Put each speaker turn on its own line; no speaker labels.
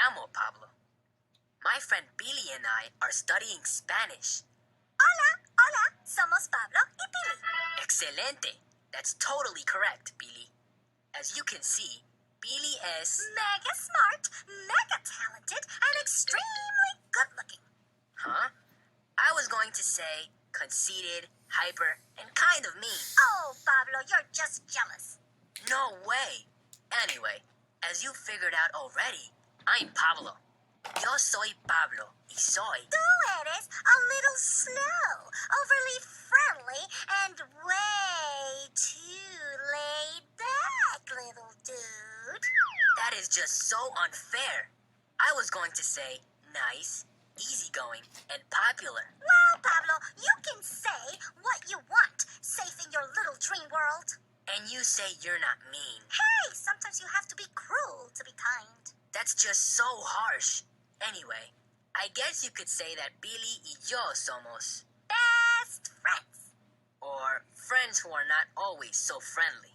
llamo Pablo. My friend Billy and I are studying Spanish.
Hola, somos Pablo y Billy.
Excelente. That's totally correct, Billy. As you can see, Billy is
Mega smart, mega talented, and extremely good-looking.
Huh? I was going to say conceited, hyper, and kind of mean.
Oh, Pablo, you're just jealous.
No way. Anyway, as you figured out already, I'm Pablo. Yo soy Pablo y soy.
Tú eres a little slow, overly friendly, and way too laid back, little dude.
That is just so unfair. I was going to say nice, easygoing, and popular.
Well, Pablo, you can say what you want, safe in your little dream world.
And you say you're not mean.
Hey, sometimes you have to be cruel to be kind.
That's just so harsh. Anyway, I guess you could say that Billy y yo somos.
Best friends.
Or friends who are not always so friendly.